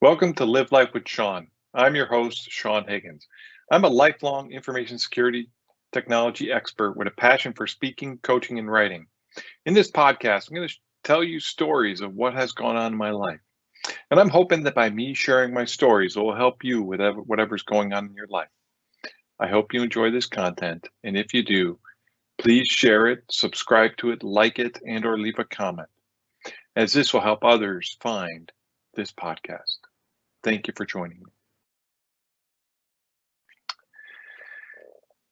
Welcome to Live Life with Sean. I'm your host, Sean Higgins. I'm a lifelong information security technology expert with a passion for speaking, coaching, and writing. In this podcast, I'm going to tell you stories of what has gone on in my life. And I'm hoping that by me sharing my stories, it will help you with whatever's going on in your life. I hope you enjoy this content. And if you do, please share it, subscribe to it, like it, and or leave a comment, as this will help others find this podcast. Thank you for joining me.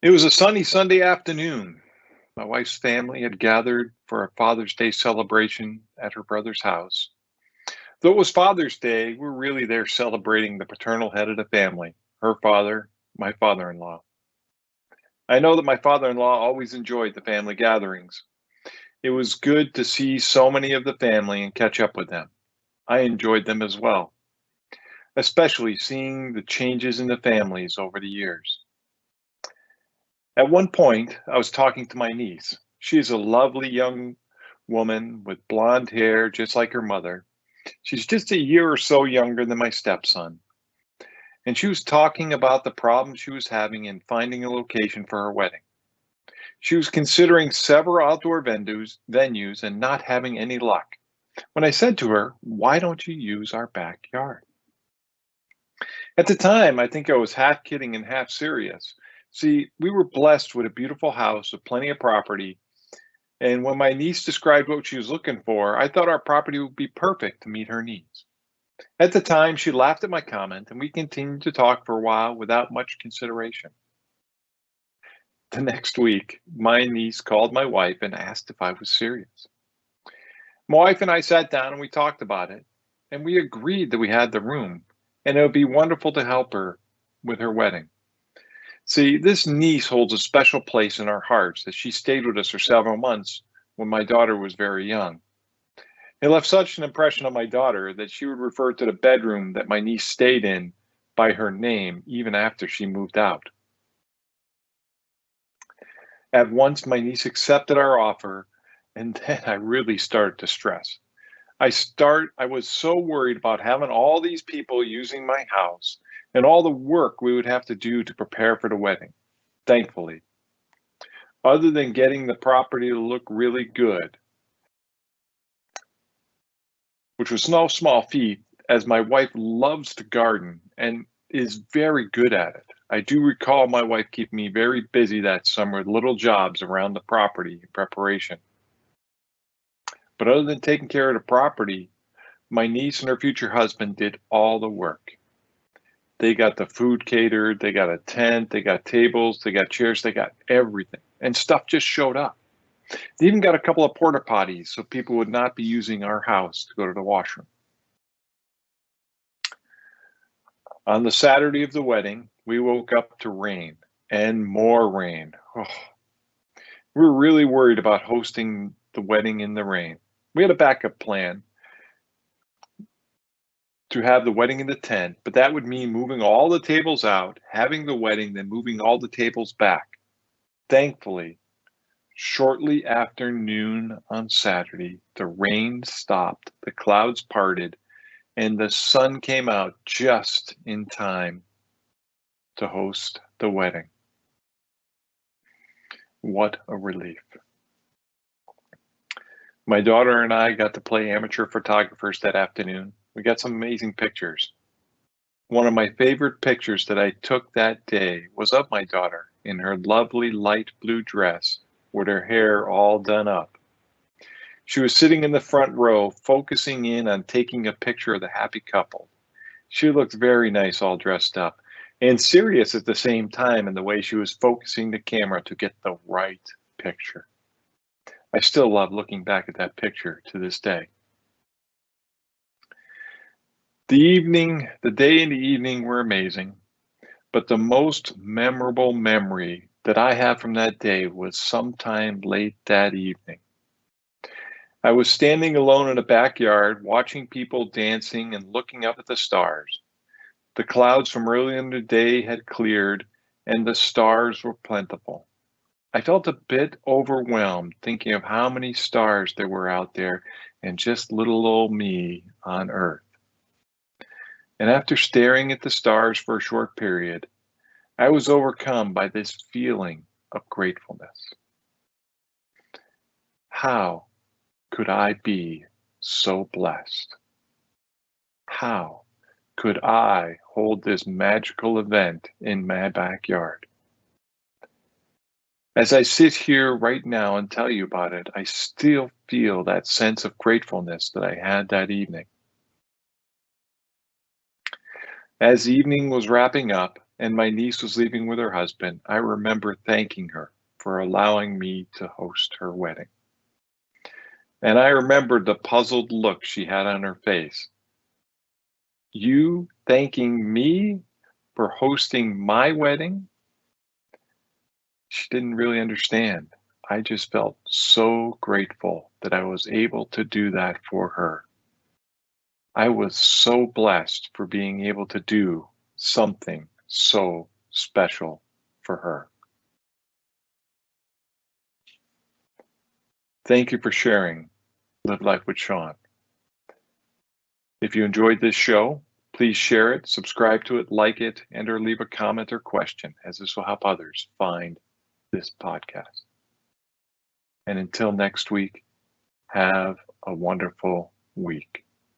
It was a sunny Sunday afternoon. My wife's family had gathered for a Father's Day celebration at her brother's house. Though it was Father's Day, we're really there celebrating the paternal head of the family, her father, my father-in-law. I know that my father-in-law always enjoyed the family gatherings. It was good to see so many of the family and catch up with them. I enjoyed them as well, especially seeing the changes in the families over the years. At one point, I was talking to my niece. She is a lovely young woman with blonde hair, just like her mother. She's just a year or so younger than my stepson. And she was talking about the problems she was having in finding a location for her wedding. She was considering several outdoor venues and not having any luck. When I said to her, "Why don't you use our backyard?" At the time, I think I was half kidding and half serious. See, we were blessed with a beautiful house with plenty of property. And when my niece described what she was looking for, I thought our property would be perfect to meet her needs. At the time, she laughed at my comment, and we continued to talk for a while without much consideration. The next week, my niece called my wife and asked if I was serious. My wife and I sat down and we talked about it, and we agreed that we had the room, and it would be wonderful to help her with her wedding. See, this niece holds a special place in our hearts as she stayed with us for several months when my daughter was very young. It left such an impression on my daughter that she would refer to the bedroom that my niece stayed in by her name even after she moved out. At once, my niece accepted our offer, and then I really started to stress. I was so worried about having all these people using my house and all the work we would have to do to prepare for the wedding. Thankfully, other than getting the property to look really good, which was no small feat, as my wife loves to garden and is very good at it. I do recall my wife keeping me very busy that summer with little jobs around the property in preparation. But other than taking care of the property, my niece and her future husband did all the work. They got the food catered, they got a tent, they got tables, they got chairs, they got everything. And stuff just showed up. They even got a couple of porta potties so people would not be using our house to go to the washroom. On the Saturday of the wedding, we woke up to rain and more rain. Oh, we were really worried about hosting the wedding in the rain. We had a backup plan to have the wedding in the tent, but that would mean moving all the tables out, having the wedding, then moving all the tables back. Thankfully, shortly after noon on Saturday, the rain stopped, the clouds parted, and the sun came out just in time to host the wedding. What a relief. My daughter and I got to play amateur photographers that afternoon. We got some amazing pictures. One of my favorite pictures that I took that day was of my daughter in her lovely light blue dress with her hair all done up. She was sitting in the front row, focusing in on taking a picture of the happy couple. She looked very nice all dressed up and serious at the same time in the way she was focusing the camera to get the right picture. I still love looking back at that picture to this day. The day and the evening were amazing, but the most memorable memory that I have from that day was sometime late that evening. I was standing alone in the backyard, watching people dancing and looking up at the stars. The clouds from earlier in the day had cleared, and the stars were plentiful. I felt a bit overwhelmed thinking of how many stars there were out there and just little old me on Earth. And after staring at the stars for a short period, I was overcome by this feeling of gratefulness. How could I be so blessed? How could I hold this magical event in my backyard? As I sit here right now and tell you about it, I still feel that sense of gratefulness that I had that evening. As evening was wrapping up and my niece was leaving with her husband, I remember thanking her for allowing me to host her wedding. And I remembered the puzzled look she had on her face. You thanking me for hosting my wedding? She didn't really understand. I just felt so grateful that I was able to do that for her. I was so blessed for being able to do something so special for her. Thank you for sharing Live Life with Sean. If you enjoyed this show, please share it, subscribe to it, like it, and or leave a comment or question, as this will help others find this podcast. And until next week, have a wonderful week.